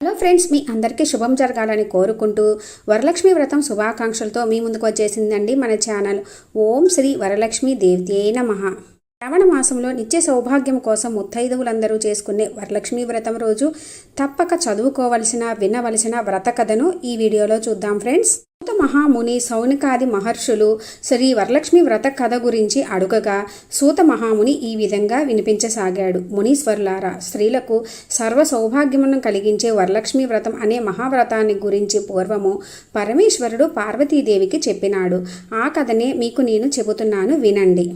Hello friends, మీ అందరికీ శుభం జరగాలని కోరుకుంటూ వరలక్ష్మి వ్రతం శుభాకాంక్షలతో మీ ముందుకు వచ్చేసిందండి మన ఛానల్. ఓం శ్రీ వరలక్ష్మి దేవ్యే నమః. శ్రావణ మాసంలో నిత్య సౌభాగ్యం కోసం ముత్తైదువులందరూ చేసుకునే వరలక్ష్మి వ్రతం రోజు తప్పక చదువుకోవలసిన వినవలసిన వ్రత కథను ఈ వీడియోలో చూద్దాం ఫ్రెండ్స్. సూత మహాముని సౌనికాది మహర్షులు శ్రీ వరలక్ష్మి వ్రత కథ గురించి అడుగగా సూత మహాముని ఈ విధంగా వినిపించసాగాడు. మునీశ్వరులారా, స్త్రీలకు సర్వ సౌభాగ్యమును కలిగించే వరలక్ష్మి వ్రతం అనే మహావ్రతాన్ని గురించి పూర్వము పరమేశ్వరుడు పార్వతీదేవికి చెప్పినాడు. ఆ కథనే మీకు నేను చెబుతున్నాను, వినండి.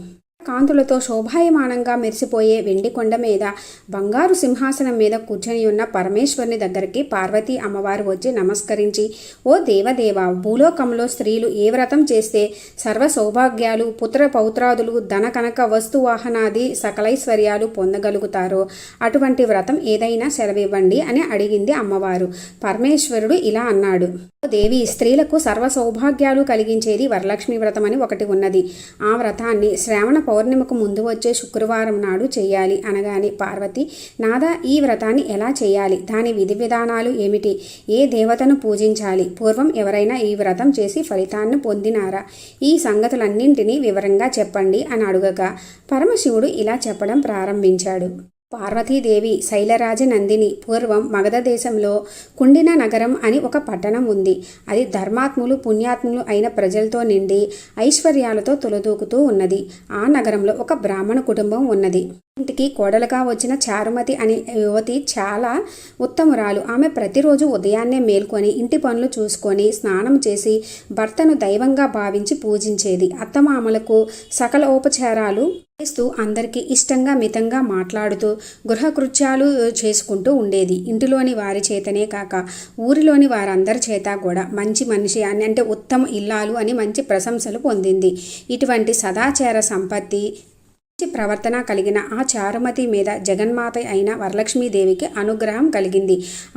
కాంతులతో శోభాయమానంగా మెరిసిపోయే వెండి కొండ మీద బంగారు సింహాసనం మీద కూర్చొని ఉన్న పరమేశ్వరుని దగ్గరికి పార్వతీ అమ్మవారు వచ్చి నమస్కరించి, ఓ దేవదేవ, భూలోకంలో స్త్రీలు ఏ వ్రతం చేస్తే సర్వ సౌభాగ్యాలు, పుత్ర పౌత్రాదులు, ధన కనక వస్తువాహనాది సకలైశ్వర్యాలు పొందగలుగుతారో అటువంటి వ్రతం ఏదైనా సెలవివ్వండి అని అడిగింది అమ్మవారు. పరమేశ్వరుడు ఇలా అన్నాడు, ఓ దేవి, స్త్రీలకు సర్వ సౌభాగ్యాలు కలిగించేది వరలక్ష్మి వ్రతం అని ఒకటి ఉన్నది. ఆ వ్రతాన్ని శ్రావణ పౌర్ణిమకు ముందు వచ్చే శుక్రవారం నాడు చేయాలి అనగానే పార్వతి, నాదా, ఈ వ్రతాన్ని ఎలా చేయాలి? దాని విధి విధానాలు ఏమిటి? ఏ దేవతను పూజించాలి? పూర్వం ఎవరైనా ఈ వ్రతం చేసి ఫలితాన్ని పొందినారా? ఈ సంగతులన్నింటినీ వివరంగా చెప్పండి అని అడుగగా పరమశివుడు ఇలా చెప్పడం ప్రారంభించాడు. పార్వతీదేవి శైలరాజ నందిని, పూర్వం మగధ దేశంలో కుండిన నగరం అని ఒక పట్టణం ఉంది. అది ధర్మాత్ములు పుణ్యాత్ములు అయిన ప్రజలతో నిండి ఐశ్వర్యాలతో తులదూకుతూ ఉన్నది. ఆ నగరంలో ఒక బ్రాహ్మణ కుటుంబం ఉన్నది. ఇంటికి కోడలుగా వచ్చిన చారుమతి అనే యువతి చాలా ఉత్తమురాలు. ఆమె ప్రతిరోజు ఉదయాన్నే మేల్కొని ఇంటి పనులు చూసుకొని స్నానం చేసి భర్తను దైవంగా భావించి పూజించేది. అత్తమామలకు సకల ఉపచారాలు చేస్తూ అందరికీ ఇష్టంగా మితంగా మాట్లాడుతూ గృహకృత్యాలు చేసుకుంటూ ఉండేది. ఇంటిలోని వారి చేతనే కాక ఊరిలోని వారందరి చేత కూడా మంచి మనిషి అని, అంటే ఉత్తమ ఇల్లాలు అని మంచి ప్రశంసలు పొందింది. ఇటువంటి సదాచార సంపత్తి ప్రవర్తన కలిగిన ఆ చారుమతి మీద జగన్మాత అయిన వరలక్ష్మీదేవికి అనుగ్రహం కలిగింది.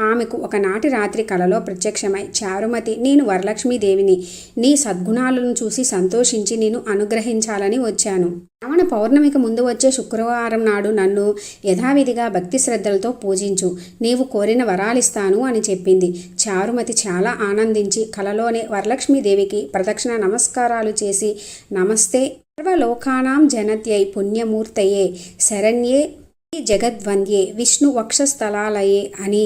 ఆమెకు ఒకనాటి రాత్రి కలలో ప్రత్యక్షమై, చారుమతి, నేను వరలక్ష్మీదేవిని, నీ సద్గుణాలను చూసి సంతోషించి నేను అనుగ్రహించాలని వచ్చాను. శ్రావణ పౌర్ణమికి ముందు వచ్చే శుక్రవారం నాడు నన్ను యథావిధిగా భక్తి శ్రద్ధలతో పూజించు, నీవు కోరిన వరాలిస్తాను అని చెప్పింది. చారుమతి చాలా ఆనందించి కలలోనే వరలక్ష్మీదేవికి ప్రదక్షిణ నమస్కారాలు చేసి, నమస్తే సర్వలోకానాం జనత్యై పుణ్యమూర్తయే శరణ్యే జగద్వంద్యే విష్ణు వక్షస్థలాలయే అని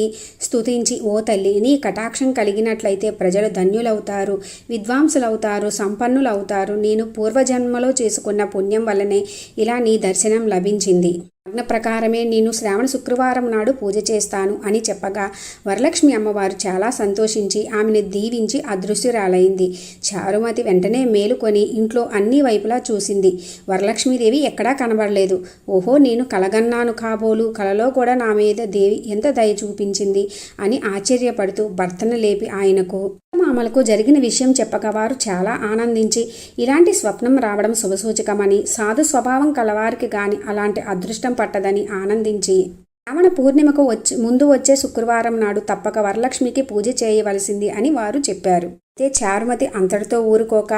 స్తుతించి, ఓ తల్లి, నీ కటాక్షం కలిగినట్లయితే ప్రజలు ధన్యులవుతారు, విద్వాంసులవుతారు, సంపన్నులవుతారు. నేను పూర్వజన్మలో చేసుకున్న పుణ్యం వల్లనే ఇలా నీ దర్శనం లభించింది. లగ్న ప్రకారమే నేను శ్రావణ శుక్రవారం నాడు పూజ చేస్తాను అని చెప్పగా వరలక్ష్మి అమ్మవారు చాలా సంతోషించి ఆమెను దీవించి అదృశ్యురాలైంది. చారుమతి వెంటనే మేలుకొని ఇంట్లో అన్ని వైపులా చూసింది. వరలక్ష్మీదేవి ఎక్కడా కనబడలేదు. ఓహో, నేను కలగన్నాను కాబోలు, కలలో కూడా నా మీద దేవి ఎంత దయ చూపించింది అని ఆశ్చర్యపడుతూ భర్తను లేపి ఆయనకు మామలకు జరిగిన విషయం చెప్పగా వారు చాలా ఆనందించి, ఇలాంటి స్వప్నం రావడం శుభసూచకమని, సాధు స్వభావం కలవారికి గాని అలాంటి అదృష్టం పట్టదని ఆనందించి శ్రావణ పూర్ణిమకు ముందు వచ్చే శుక్రవారం నాడు తప్పక వరలక్ష్మికి పూజ చేయవలసింది అని వారు చెప్పారు. అయితే చారుమతి అంతటితో ఊరుకోక,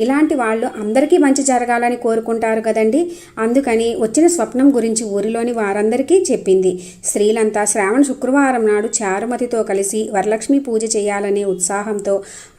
ఇలాంటి వాళ్ళు అందరికీ మంచి జరగాలని కోరుకుంటారు కదండి, అందుకని వచ్చిన స్వప్నం గురించి ఊరిలోని వారందరికీ చెప్పింది. స్త్రీలంతా శ్రావణ శుక్రవారం నాడు చారుమతితో కలిసి వరలక్ష్మి పూజ చేయాలనే ఉత్సాహంతో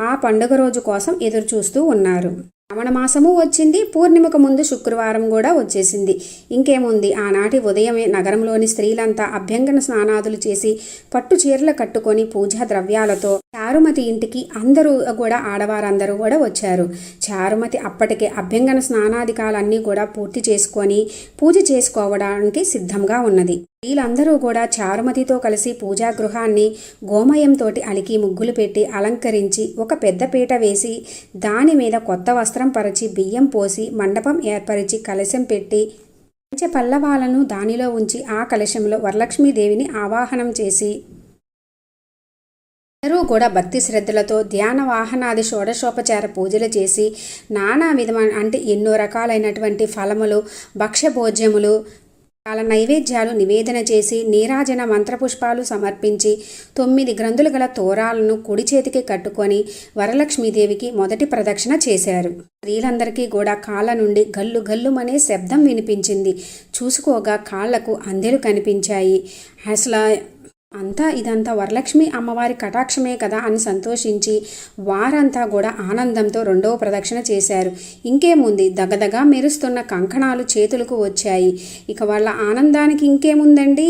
ఆ పండుగ రోజు కోసం ఎదురు చూస్తూ ఉన్నారు. శ్రావణ మాసము వచ్చింది, పూర్ణిమకు ముందు శుక్రవారం కూడా వచ్చేసింది. ఇంకేముంది, ఆనాటి ఉదయమే నగరంలోని స్త్రీలంతా అభ్యంగన స్నానాదులు చేసి పట్టు చీరలు కట్టుకొని పూజా ద్రవ్యాలతో చారుమతి ఇంటికి అందరూ కూడా ఆడవారందరూ కూడా వచ్చారు. చారుమతి అప్పటికే అభ్యంగన స్నానాధికాలన్నీ కూడా పూర్తి చేసుకొని పూజ చేసుకోవడానికి సిద్ధంగా ఉన్నది. వీళ్ళందరూ కూడా చారుమతితో కలిసి పూజా గృహాన్ని గోమయంతో అలికి ముగ్గులు పెట్టి అలంకరించి ఒక పెద్ద పీట వేసి దాని మీద కొత్త వస్త్రం పరిచి బియ్యం పోసి మండపం ఏర్పరిచి కలశం పెట్టి పంచపల్లవాలను దానిలో ఉంచి ఆ కలశంలో వరలక్ష్మీదేవిని ఆవాహనం చేసి అందరూ కూడా భక్తి శ్రద్ధలతో ధ్యాన వాహనాది షోడశోపచార పూజలు చేసి నానా విధమైన, అంటే ఎన్నో రకాలైనటువంటి ఫలములు, భక్ష్యభోజ్యములు, చాలా నైవేద్యాలు నివేదన చేసి నీరాజన మంత్రపుష్పాలు సమర్పించి 9 గ్రంథులు గల తోరాలను కుడి చేతికి కట్టుకొని వరలక్ష్మీదేవికి మొదటి ప్రదక్షిణ చేశారు. స్త్రీలందరికీ కూడా కాళ్ళ నుండి గల్లు గల్లుమనే శబ్దం వినిపించింది. చూసుకోగా కాళ్లకు అందెలు కనిపించాయి. అసలు ఇదంతా వరలక్ష్మి అమ్మవారి కటాక్షమే కదా అని సంతోషించి వారంతా కూడా ఆనందంతో రెండవ ప్రదక్షిణ చేశారు. ఇంకేముంది, దగదగా మెరుస్తున్న కంకణాలు చేతులకు వచ్చాయి. ఇక వాళ్ళ ఆనందానికి ఇంకేముందండి,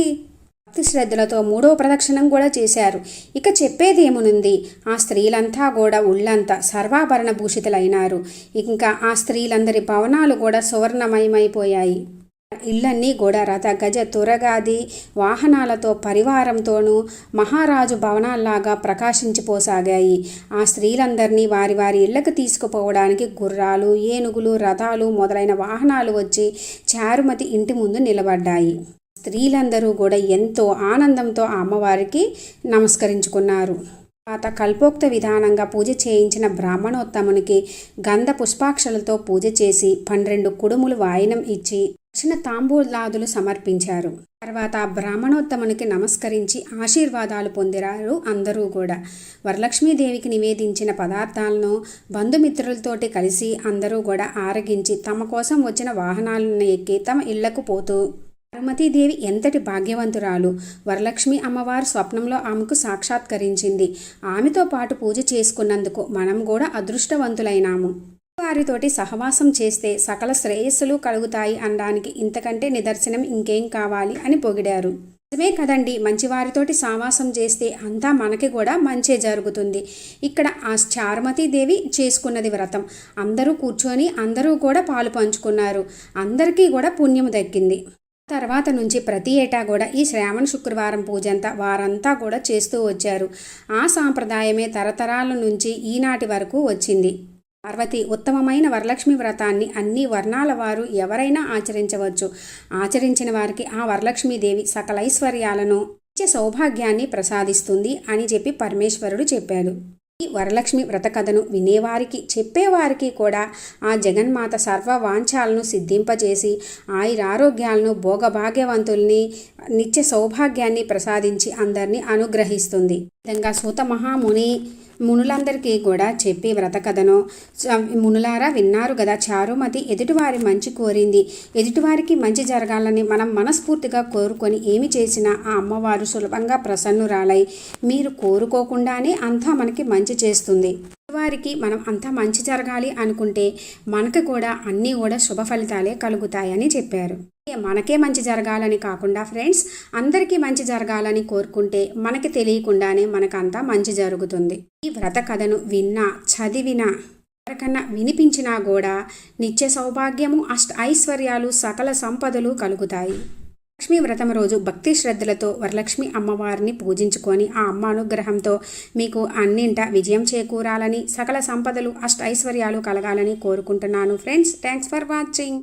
భక్తి శ్రద్ధలతో మూడవ ప్రదక్షిణం కూడా చేశారు. ఇక చెప్పేదేమునుంది, ఆ స్త్రీలంతా కూడా ఉళ్ళంతా సర్వాభరణ భూషితులైనారు. ఇంకా ఆ స్త్రీలందరి భవనాలు కూడా సువర్ణమయమైపోయాయి. ఇళ్ళన్నీ కూడా రథ గజ తురగాది వాహనాలతో పరివారంతోనూ మహారాజు భవనాల్లాగా ప్రకాశించిపోసాగాయి. ఆ స్త్రీలందరినీ వారి వారి ఇళ్లకు తీసుకుపోవడానికి గుర్రాలు, ఏనుగులు, రథాలు మొదలైన వాహనాలు వచ్చి చారుమతి ఇంటి ముందు నిలబడ్డాయి. స్త్రీలందరూ కూడా ఎంతో ఆనందంతో ఆ అమ్మవారికి నమస్కరించుకున్నారు. తర్వాత కల్పోక్త విధానంగా పూజ చేయించిన బ్రాహ్మణోత్తమునికి గంధ పుష్పాక్షలతో పూజ చేసి 12 కుడుములు వాయినం ఇచ్చి దక్షిణ తాంబూలాదులు సమర్పించారు. తర్వాత బ్రాహ్మణోత్తమునికి నమస్కరించి ఆశీర్వాదాలు పొందిరారు అందరూ కూడా. వరలక్ష్మీదేవికి నివేదించిన పదార్థాలను బంధుమిత్రులతోటి కలిసి అందరూ కూడా ఆరగించి తమ కోసం వచ్చిన వాహనాలను ఎక్కి తమ ఇళ్లకు పోతూ, చారుమతీదేవి ఎంతటి భాగ్యవంతురాలు, వరలక్ష్మి అమ్మవారు స్వప్నంలో ఆమెకు సాక్షాత్కరించింది. ఆమెతో పాటు పూజ చేసుకున్నందుకు మనం కూడా అదృష్టవంతులైనాము. వారితోటి సహవాసం చేస్తే సకల శ్రేయస్సులు కలుగుతాయి అనడానికి ఇంతకంటే నిదర్శనం ఇంకేం కావాలి అని పొగిడారు. నిజమే కదండి, మంచివారితోటి సావాసం చేస్తే అంతా మనకి కూడా మంచే జరుగుతుంది. ఇక్కడ ఆ చారుమతీదేవి చేసుకున్నది వ్రతం. అందరూ కూర్చొని అందరూ కూడా పాలు పంచుకున్నారు. అందరికీ కూడా పుణ్యం దక్కింది. తర్వాత నుంచి ప్రతి ఏటా కూడా ఈ శ్రావణ శుక్రవారం పూజంతా వారంతా కూడా చేస్తూ వచ్చారు. ఆ సాంప్రదాయమే తరతరాల నుంచి ఈనాటి వరకు వచ్చింది. పార్వతి ఉత్తమమైన వరలక్ష్మి వ్రతాన్ని అన్ని వర్ణాల వారు ఎవరైనా ఆచరించవచ్చు. ఆచరించిన వారికి ఆ వరలక్ష్మీదేవి సకల ఐశ్వర్యాలను, నిత్య సౌభాగ్యాన్ని ప్రసాదిస్తుంది అని చెప్పి పరమేశ్వరుడు చెప్పాడు. ఈ వరలక్ష్మి వ్రత కథను వినేవారికి, చెప్పేవారికి కూడా ఆ జగన్మాత సర్వ వాంఛాలను సిద్ధింపజేసి ఆయురారోగ్యాలను, భోగభాగ్యవంతుల్ని, నిత్య సౌభాగ్యాన్ని ప్రసాదించి అందరినీ అనుగ్రహిస్తుంది. విధంగా సూత మహాముని మునులందరికీ కూడా చెప్పి వ్రత కథను మునులారా విన్నారు కదా, చారుమతి ఎదుటివారి మంచి కోరింది. ఎదుటివారికి మంచి జరగాలని మనం మనస్ఫూర్తిగా కోరుకొని ఏమి చేసినా ఆ అమ్మవారు సులభంగా ప్రసన్నురాలై మీరు కోరుకోకుండానే అంతా మనకి మంచి చేస్తుంది. వారికి మనం అంతా మంచి జరగాలి అనుకుంటే మనకు కూడా అన్నీ కూడా శుభ ఫలితాలే కలుగుతాయని చెప్పారు. మనకే మంచి జరగాలని కాకుండా ఫ్రెండ్స్, అందరికీ మంచి జరగాలని కోరుకుంటే మనకి తెలియకుండానే మనకంతా మంచి జరుగుతుంది. ఈ వ్రత కథను విన్నా, చదివినా, ఎవరికన్నా వినిపించినా కూడా నిత్య సౌభాగ్యము, ఐశ్వర్యాలు, సకల సంపదలు కలుగుతాయి. లక్ష్మీ వ్రతం రోజు భక్తి శ్రద్ధలతో వరలక్ష్మి అమ్మవారిని పూజించుకొని ఆ అమ్మ అనుగ్రహంతో మీకు అన్నింట విజయం చేకూరాలని, సకల సంపదలు, ఐశ్వర్యాలు కలగాలని కోరుకుంటున్నాను ఫ్రెండ్స్. Thanks for watching.